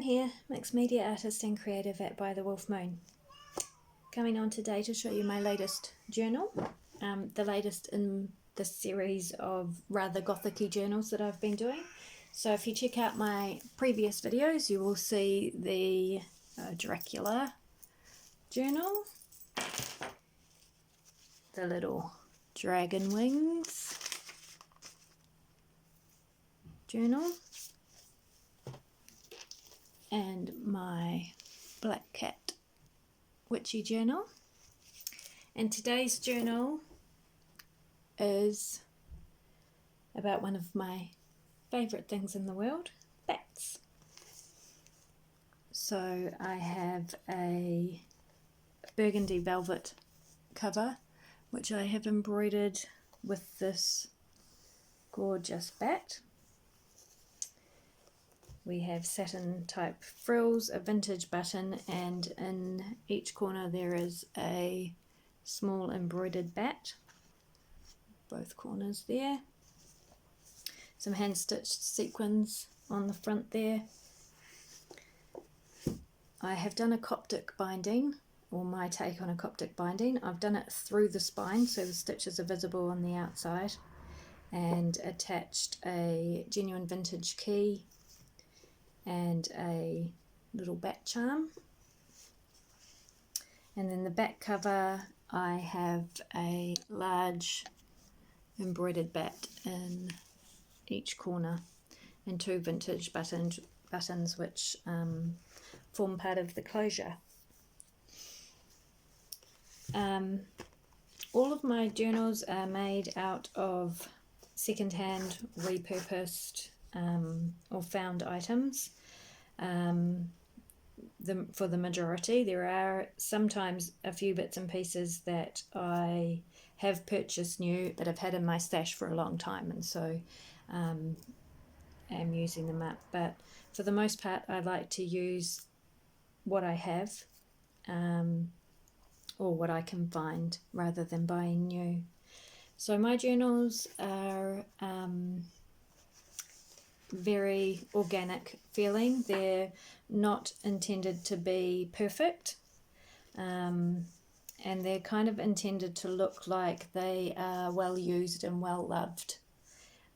Karen here, mixed media artist and creative at By the Wolf Moon. Coming on today to show you my latest journal, the latest in the series of rather gothic-y journals that I've been doing. So if you check out my previous videos, you will see the Dracula journal, the little dragon wings journal, and my black cat witchy journal. And today's journal is about one of my favourite things in the world, bats. So I have a burgundy velvet cover which I have embroidered with this gorgeous bat. We have satin type frills, a vintage button, and in each corner there is a small embroidered bat, both corners there. Some hand stitched sequins on the front there. I have done a Coptic binding, or my take on a Coptic binding. I've done it through the spine so the stitches are visible on the outside, and attached a genuine vintage key and a little bat charm. And then the back cover, I have a large embroidered bat in each corner and two vintage buttons which form part of the closure. All of my journals are made out of second-hand, repurposed or found items. For the majority, there are sometimes a few bits and pieces that I have purchased new but I've had in my stash for a long time, and so am using them up. But for the most part, I like to use what I have or what I can find rather than buying new. So my journals are very organic feeling. They're not intended to be perfect, and they're kind of intended to look like they are well used and well loved,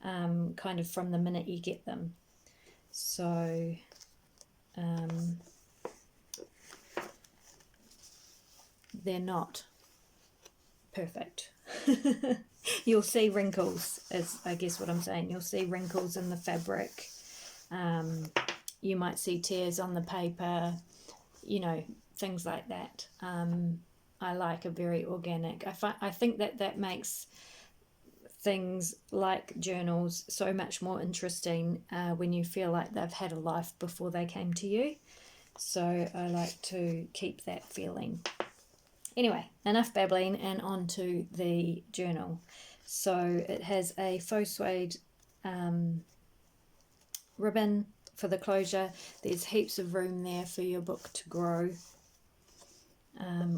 kind of from the minute you get them. So they're not perfect. You'll see wrinkles, is I guess what I'm saying. You'll see wrinkles in the fabric. You might see tears on the paper, you know, things like that. I like a very organic. I think that makes things like journals so much more interesting when you feel like they've had a life before they came to you. So I like to keep that feeling. Anyway, enough babbling and on to the journal. So it has a faux suede ribbon for the closure. There's heaps of room there for your book to grow,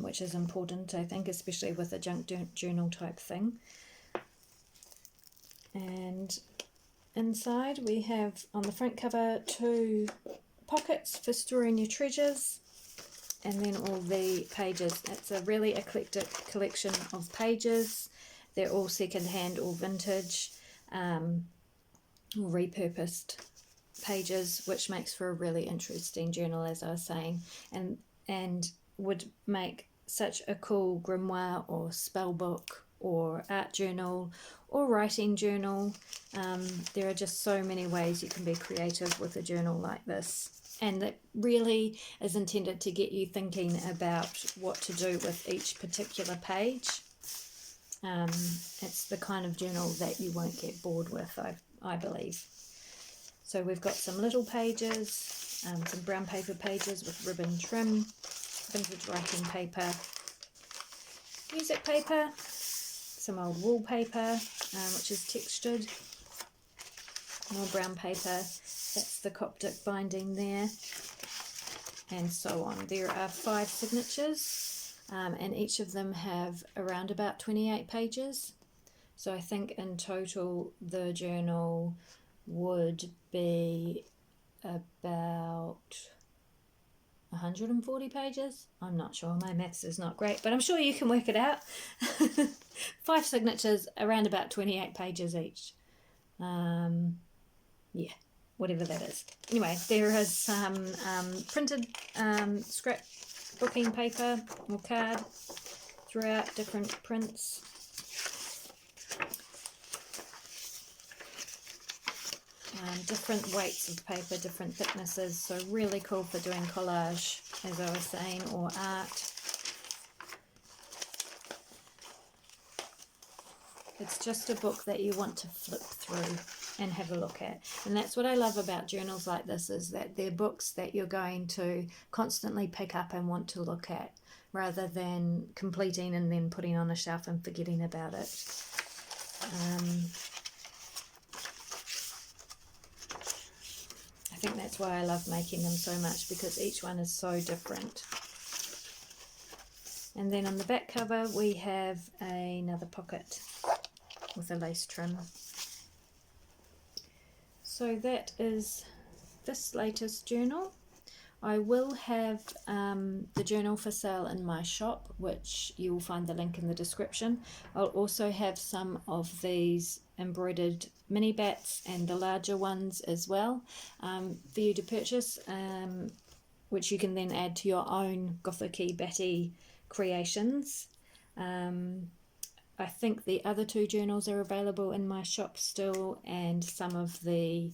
which is important, I think, especially with a junk journal type thing. And inside we have, on the front cover, 2 pockets for storing your treasures, and then all the pages. It's a really eclectic collection of pages. They're all second-hand or vintage or repurposed pages, which makes for a really interesting journal, as I was saying, and would make such a cool grimoire or spellbook or art journal or writing journal. There are just so many ways you can be creative with a journal like this. And that really is intended to get you thinking about what to do with each particular page. It's the kind of journal that you won't get bored with, I believe. So we've got some little pages, some brown paper pages with ribbon trim, vintage writing paper, music paper, some old wallpaper, which is textured, more brown paper. That's the Coptic binding there, and so on. There are 5 signatures, and each of them have around about 28 pages. So I think in total the journal would be about 140 pages. I'm not sure, my maths is not great, but I'm sure you can work it out. 5 signatures, around about 28 pages each. Yeah, whatever that is. Anyway, there is some printed scrap booking paper or card throughout, different prints. Different weights of paper, different thicknesses, so really cool for doing collage, as I was saying, or art. It's just a book that you want to flip through and have a look at. And that's what I love about journals like this, is that they're books that you're going to constantly pick up and want to look at, rather than completing and then putting on a shelf and forgetting about it. I think that's why I love making them so much, because each one is so different. And then on the back cover we have another pocket with a lace trim. So that is this latest journal. I will have the journal for sale in my shop, which you will find the link in the description. I'll also have some of these embroidered mini bats and the larger ones as well for you to purchase, which you can then add to your own gothic-y Batty creations. I think the other 2 journals are available in my shop still, and some of the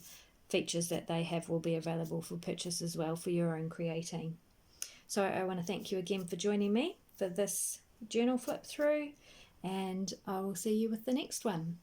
features that they have will be available for purchase as well for your own creating. So I want to thank you again for joining me for this journal flip through, and I will see you with the next one.